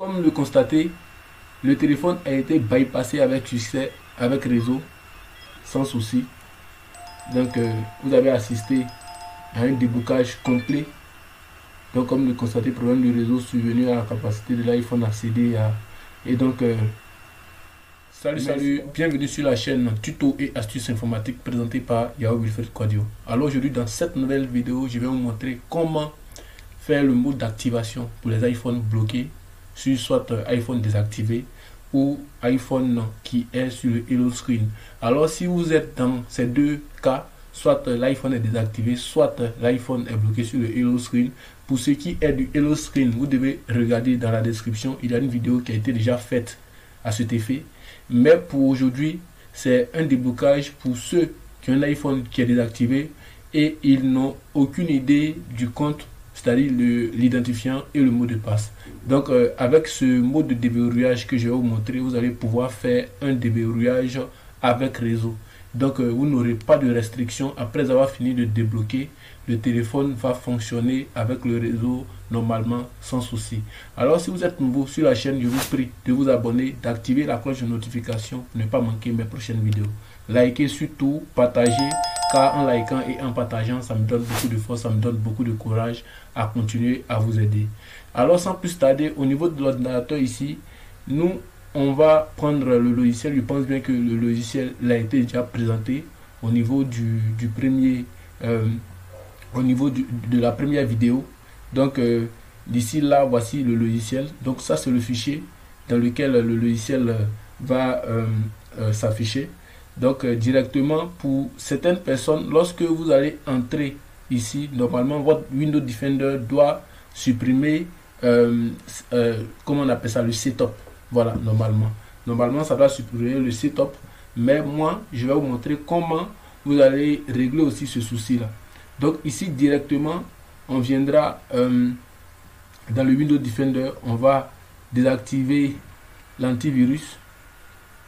Comme le constatez, le téléphone a été bypassé avec succès, avec réseau, sans souci. Donc vous avez assisté à un déblocage complet. Donc comme le constatez, problème du réseau survenu à la capacité de l'iPhone à accéder à... Et donc, salut, bienvenue sur la chaîne Tuto et Astuces Informatiques présentée par Yao Wilfred Quadio. Alors aujourd'hui, dans cette nouvelle vidéo, je vais vous montrer comment faire le mode d'activation pour les iPhones bloqués sur soit iPhone désactivé ou iPhone qui est sur le Hello Screen. Alors si vous êtes dans ces deux cas, soit l'iPhone est désactivé, soit l'iPhone est bloqué sur le Hello Screen. Pour ce qui est du Hello Screen, vous devez regarder dans la description, il y a une vidéo qui a été déjà faite à cet effet. Mais pour aujourd'hui, c'est un déblocage pour ceux qui ont un iPhone qui est désactivé et ils n'ont aucune idée du compte, c'est-à-dire l'identifiant et le mot de passe. Donc avec ce mode de déverrouillage que je vais vous montrer, vous allez pouvoir faire un déverrouillage avec réseau. Donc vous n'aurez pas de restriction. Après avoir fini de débloquer, le téléphone va fonctionner avec le réseau normalement sans souci. Alors si vous êtes nouveau sur la chaîne, je vous prie de vous abonner, d'activer la cloche de notification pour ne pas manquer mes prochaines vidéos. Likez surtout, partagez, car en likant et en partageant, ça me donne beaucoup de force, ça me donne beaucoup de courage à continuer à vous aider. Alors sans plus tarder, au niveau de l'ordinateur ici, on va prendre le logiciel. Je pense bien que le logiciel a été déjà présenté au niveau du premier, au niveau de la première vidéo. Donc d'ici là, voici le logiciel. Donc ça c'est le fichier dans lequel le logiciel va s'afficher. Donc directement pour certaines personnes, lorsque vous allez entrer ici, normalement votre Windows Defender doit supprimer, comment on appelle ça, le setup. Voilà, normalement ça doit supprimer le setup, mais moi je vais vous montrer comment vous allez régler aussi ce souci là. Donc ici directement on viendra dans le Windows Defender, on va désactiver l'antivirus.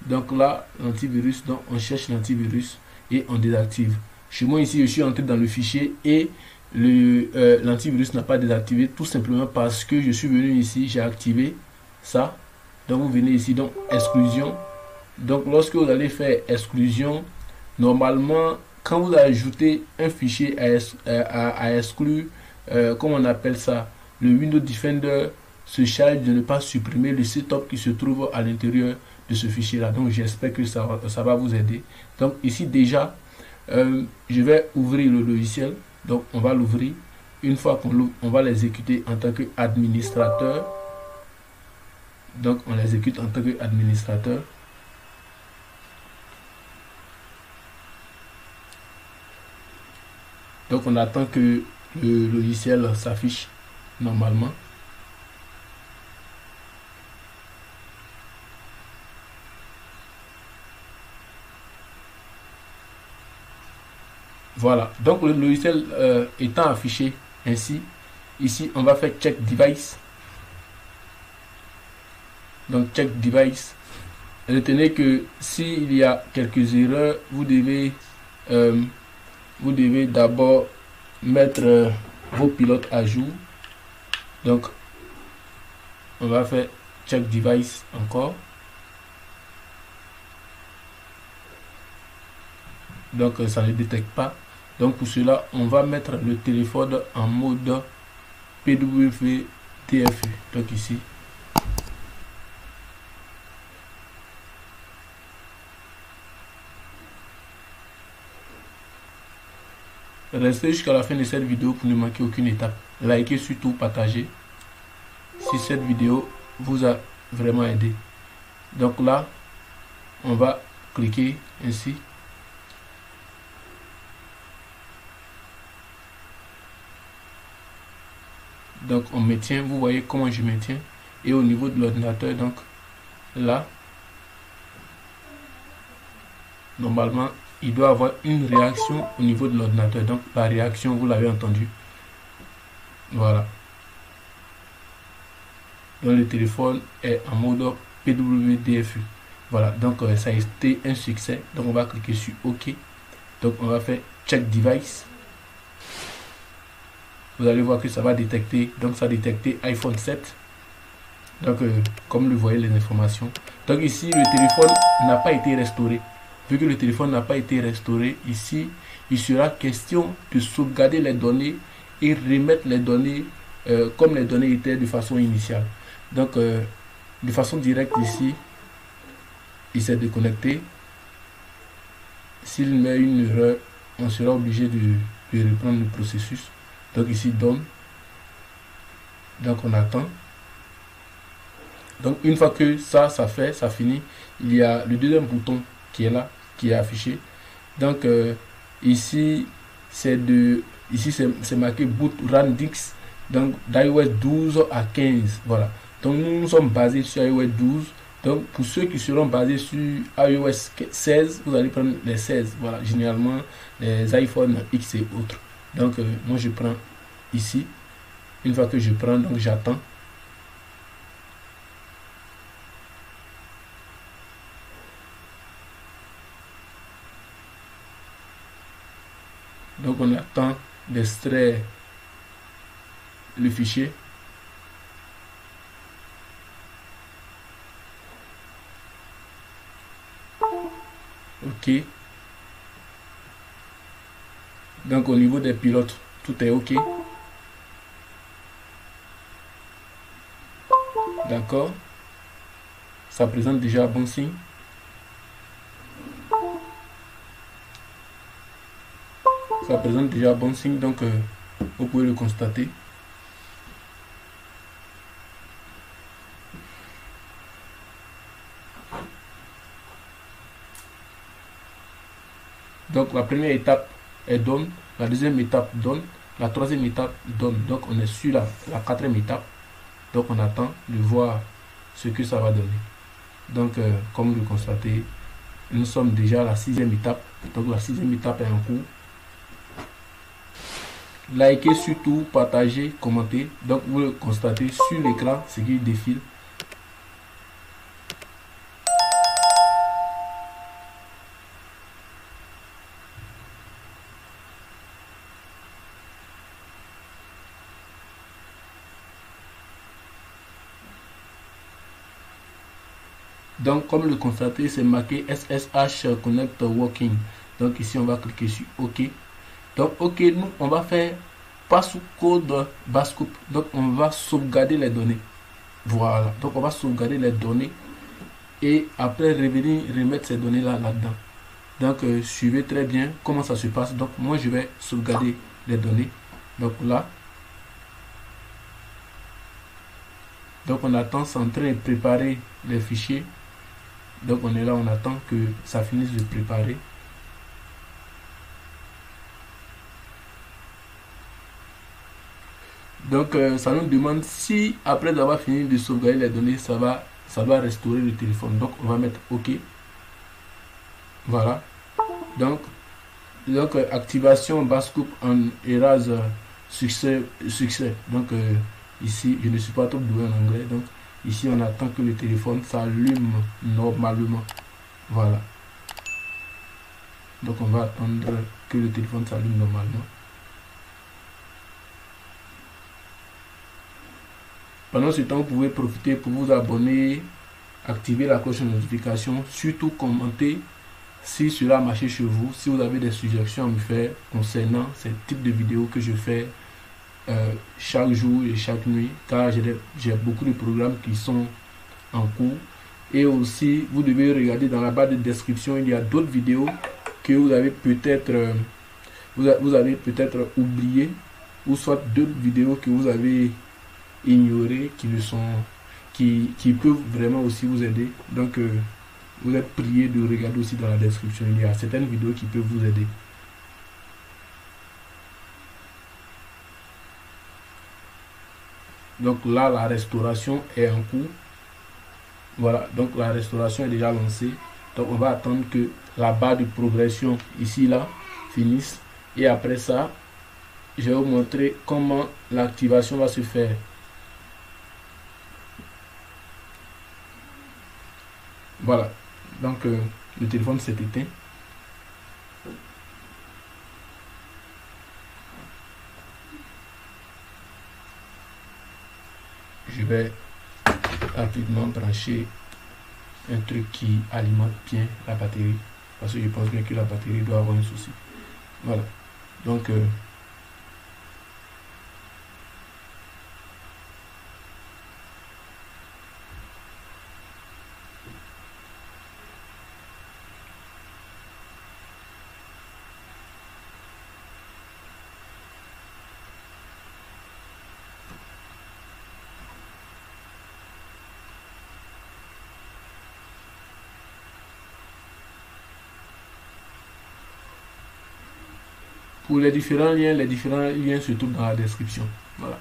Donc là l'antivirus, donc on cherche l'antivirus et on désactive. Chez moi ici je suis entré dans le fichier et l'antivirus n'a pas désactivé, tout simplement parce que je suis venu ici, j'ai activé ça. Donc vous venez ici, donc exclusion. Donc lorsque vous allez faire exclusion, normalement quand vous ajoutez un fichier à exclure, comment on appelle ça, le Windows Defender se charge de ne pas supprimer le setup qui se trouve à l'intérieur de ce fichier là. Donc j'espère que ça va vous aider. Donc ici déjà je vais ouvrir le logiciel. Donc on va l'ouvrir. Une fois qu'on l'ouvre, on va l'exécuter en tant qu'administrateur. Donc on l'exécute en tant qu'administrateur. Donc on attend que le logiciel s'affiche normalement. Voilà, donc le logiciel étant affiché ainsi, ici on va faire check device. Donc check device. Retenez que s'il y a quelques erreurs, vous devez d'abord mettre vos pilotes à jour. Donc on va faire check device encore. Donc ça ne détecte pas. Donc pour cela on va mettre le téléphone en mode PWTFU. Donc ici restez jusqu'à la fin de cette vidéo pour ne manquer aucune étape. Likez, surtout partagez si cette vidéo vous a vraiment aidé. Donc là on va cliquer ainsi. Donc on maintient, vous voyez comment je maintiens. Et au niveau de l'ordinateur, donc là normalement il doit avoir une réaction au niveau de l'ordinateur. Donc la réaction, vous l'avez entendu. Voilà. Donc le téléphone est en mode PWDFU. Voilà, donc ça a été un succès. Donc on va cliquer sur OK. Donc on va faire check device. Vous allez voir que ça va détecter. Donc ça a détecté iPhone 7. Donc, comme vous voyez les informations. Donc ici, le téléphone n'a pas été restauré. Vu que le téléphone n'a pas été restauré, ici, il sera question de sauvegarder les données et remettre les données comme les données étaient de façon initiale. Donc, de façon directe ici, il s'est déconnecté. S'il met une erreur, on sera obligé de reprendre le processus. Donc ici, donne. Donc on attend. Donc une fois que ça fait, ça finit, il y a le deuxième bouton qui est là, qui est affiché. Donc ici, c'est marqué boot Randix, donc d'iOS 12 à 15. Voilà. Donc nous sommes basés sur iOS 12. Donc pour ceux qui seront basés sur iOS 16, vous allez prendre les 16. Voilà, généralement les iPhone X et autres. Donc moi je prends ici. Une fois que je prends, donc j'attends. Donc on attend d'extraire le fichier. OK. Donc au niveau des pilotes, tout est OK. D'accord. Ça présente déjà bon signe. Ça présente déjà bon signe, donc vous pouvez le constater. Donc la première étape est donne, la deuxième étape donne, la troisième étape donne. Donc on est sur la quatrième étape. Donc on attend de voir ce que ça va donner. Donc comme vous le constatez, nous sommes déjà à la sixième étape. Donc la sixième étape est en cours. Likez surtout, partagez, commentez. Donc vous le constatez sur l'écran ce qui défile. Donc comme le constatez, c'est marqué SSH Connect Working. Donc ici on va cliquer sur OK. Donc OK, nous on va faire pas sous code Basscoop. Donc on va sauvegarder les données. Voilà. Donc on va sauvegarder les données et après revenir remettre ces données là-dedans. Donc suivez très bien comment ça se passe. Donc moi je vais sauvegarder les données. Donc là. Donc on attend, c'est en train de préparer les fichiers. Donc on est là, on attend que ça finisse de préparer. Donc ça nous demande si après avoir fini de sauvegarder les données, ça va restaurer le téléphone. Donc on va mettre OK. Voilà. Donc activation Basscoop en erase succès. Donc ici je ne suis pas trop doué en anglais. Donc ici on attend que le téléphone s'allume normalement. Voilà. Donc on va attendre que le téléphone s'allume normalement. Pendant ce temps, vous pouvez profiter pour vous abonner, activer la cloche de notification, surtout commenter si cela a marché chez vous, si vous avez des suggestions à me faire concernant ce type de vidéos que je fais chaque jour et chaque nuit, car j'ai beaucoup de programmes qui sont en cours. Et aussi, vous devez regarder dans la barre de description, il y a d'autres vidéos que vous avez peut-être oublié, ou soit d'autres vidéos que vous avez ignorées qui peuvent vraiment aussi vous aider. Donc vous êtes prié de regarder aussi dans la description, il y a certaines vidéos qui peuvent vous aider. Donc là, la restauration est en cours. Voilà, donc la restauration est déjà lancée. Donc on va attendre que la barre de progression ici là finisse. Et après ça, je vais vous montrer comment l'activation va se faire. Voilà, donc le téléphone s'est éteint. Je vais rapidement brancher un truc qui alimente bien la batterie, parce que je pense bien que la batterie doit avoir un souci. Voilà, donc pour les différents liens se trouvent dans la description. Voilà,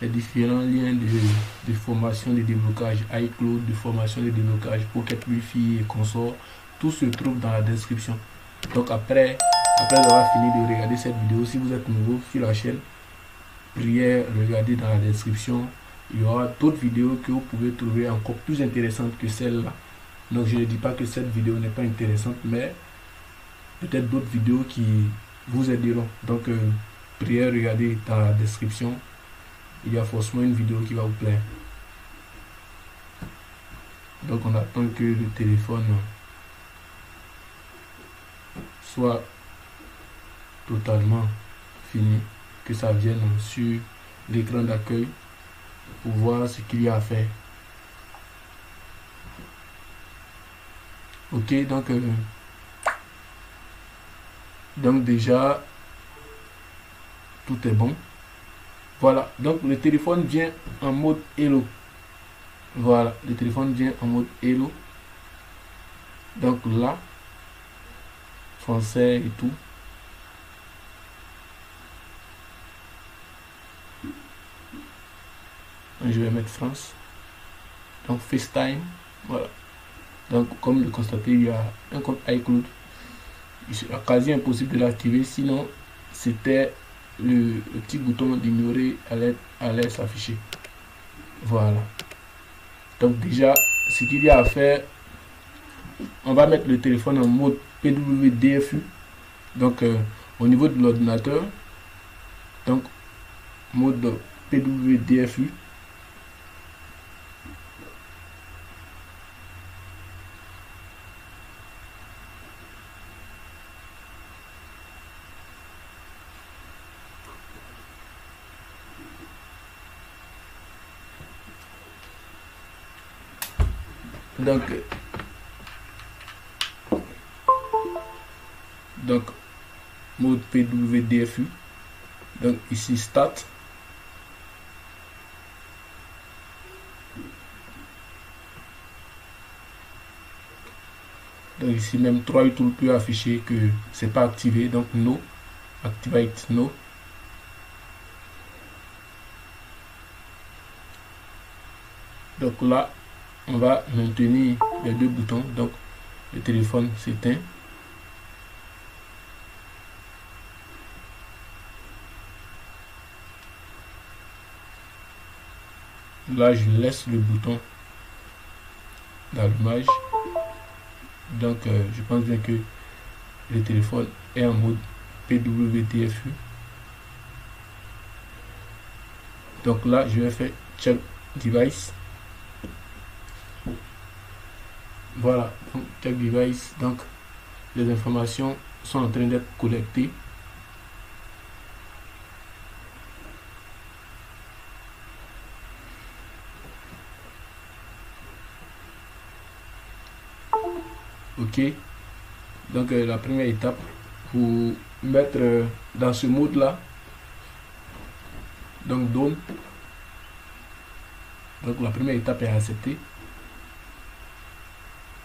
les différents liens de formation de déblocage iCloud, de formation de déblocage Pocket Wi-Fi et consorts, tout se trouve dans la description. Donc après avoir fini de regarder cette vidéo, si vous êtes nouveau sur la chaîne, priez regarder dans la description. Il y aura d'autres vidéos que vous pouvez trouver encore plus intéressantes que celle-là. Donc je ne dis pas que cette vidéo n'est pas intéressante, mais peut-être d'autres vidéos qui vous aideront. Donc priez regarder dans la description. Il y a forcément une vidéo qui va vous plaire. Donc on attend que le téléphone soit totalement fini, que ça vienne sur l'écran d'accueil pour voir ce qu'il y a à faire. Ok, donc déjà tout est bon. Voilà, donc le téléphone vient en mode Hello. Voilà, le téléphone vient en mode Hello. Donc là, français et tout. Je vais mettre France. Donc FaceTime. Voilà. Donc comme le constatez, il y a un compte iCloud. Il sera quasi impossible de l'activer, sinon c'était le petit bouton d'ignorer allait s'afficher. Voilà. Donc déjà, ce qu'il y a à faire, on va mettre le téléphone en mode PWDFU. Donc au niveau de l'ordinateur, donc mode PWDFU. Donc mode PWDFU. Donc ici start. Donc ici même 3 YouTube peut afficher que c'est pas activé, donc no, activate no. Donc là on va maintenir les deux boutons, donc le téléphone s'éteint. Là je laisse le bouton d'allumage. Donc je pense bien que le téléphone est en mode PWDFU. Donc là je vais faire check device. Voilà, donc check device. Donc les informations sont en train d'être collectées. Ok, donc la première étape pour mettre dans ce mode là, donc donne. Donc la première étape est acceptée.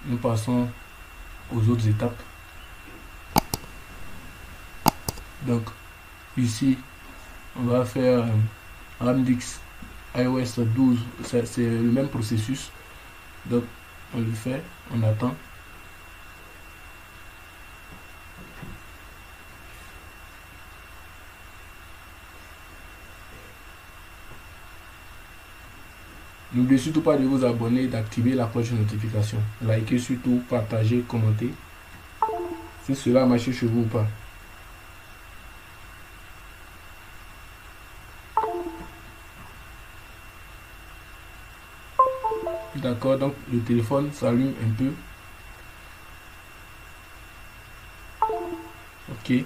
Nous passons aux autres étapes. Donc ici on va faire Ramdix iOS 12, c'est le même processus. Donc on le fait, on attend. N'oubliez surtout pas de vous abonner et d'activer la cloche de notification. Likez surtout, partagez, commentez. Si cela a marché chez vous ou pas. D'accord, donc le téléphone s'allume un peu. Ok.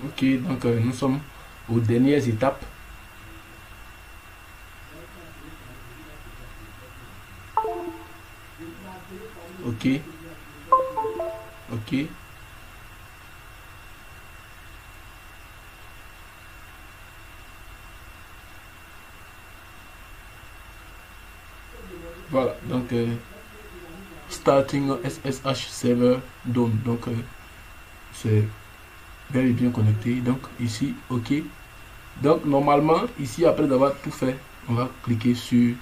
Ok, donc nous sommes aux dernières étapes. Ok, ok. Voilà, donc starting SSH server DOM. Donc c'est bel et bien connecté. Donc ici, ok. Donc normalement, ici, après avoir tout fait, on va cliquer sur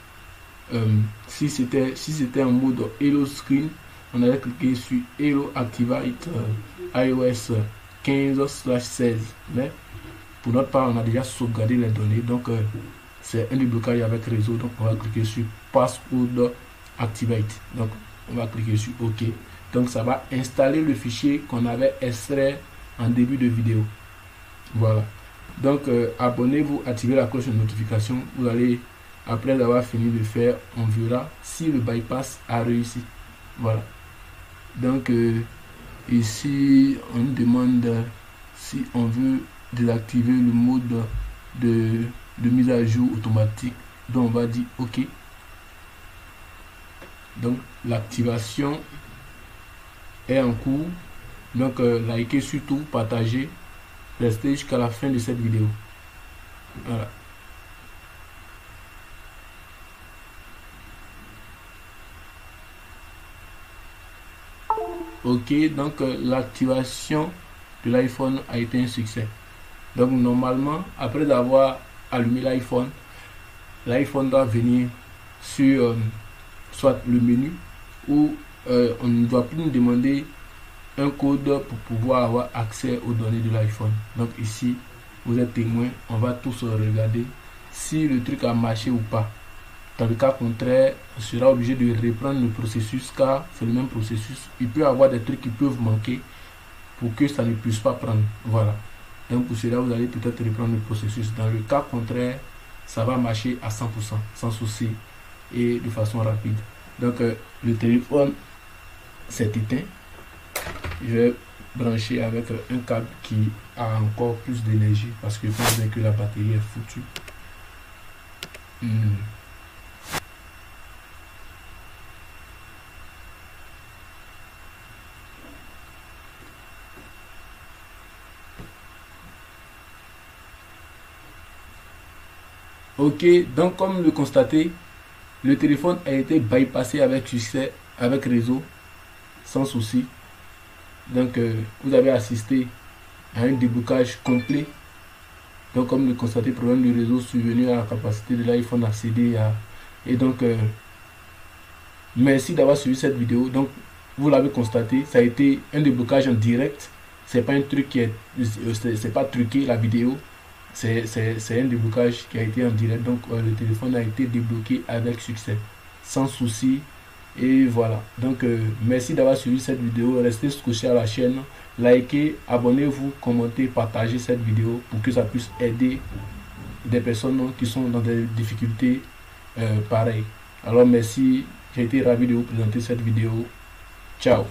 si c'était en mode Hello Screen, on allait cliquer sur Hello Activate iOS 15/16. Mais pour notre part, on a déjà sauvegardé les données. Donc c'est un déblocage avec réseau. Donc on va cliquer sur Password Activate. Donc on va cliquer sur OK. Donc ça va installer le fichier qu'on avait extrait en début de vidéo. Voilà. Donc abonnez-vous, activez la cloche de notification. Vous allez, après avoir fini de faire, on verra si le bypass a réussi. Voilà. Donc ici on demande si on veut désactiver le mode de mise à jour automatique. Donc on va dire OK. Donc l'activation est en cours. Donc likez surtout, partagez, restez jusqu'à la fin de cette vidéo. Voilà. Ok, donc l'activation de l'iPhone a été un succès. Donc normalement, après avoir allumé l'iPhone doit venir sur soit le menu ou on ne doit plus nous demander un code pour pouvoir avoir accès aux données de l'iPhone. Donc ici, vous êtes témoin, on va tous regarder si le truc a marché ou pas. Dans le cas contraire, on sera obligé de reprendre le processus car c'est le même processus. Il peut y avoir des trucs qui peuvent manquer pour que ça ne puisse pas prendre. Voilà. Donc pour cela, vous allez peut-être reprendre le processus. Dans le cas contraire, ça va marcher à 100%, sans souci et de façon rapide. Donc le téléphone s'est éteint. Je vais brancher avec un câble qui a encore plus d'énergie parce que je pense bien que la batterie est foutue. Ok, donc comme le constatez, le téléphone a été bypassé avec succès, avec réseau, sans souci. Donc vous avez assisté à un déblocage complet. Donc comme le constatez, problème du réseau survenu à la capacité de l'iPhone à céder à... Et donc merci d'avoir suivi cette vidéo. Donc vous l'avez constaté, ça a été un déblocage en direct. C'est pas un truc qui est... c'est pas truqué la vidéo. C'est un déblocage qui a été en direct. Donc le téléphone a été débloqué avec succès, sans souci. Et voilà. Donc merci d'avoir suivi cette vidéo. Restez scotché à la chaîne. Likez, abonnez-vous, commentez, partagez cette vidéo pour que ça puisse aider des personnes qui sont dans des difficultés pareilles. Alors merci. J'ai été ravi de vous présenter cette vidéo. Ciao.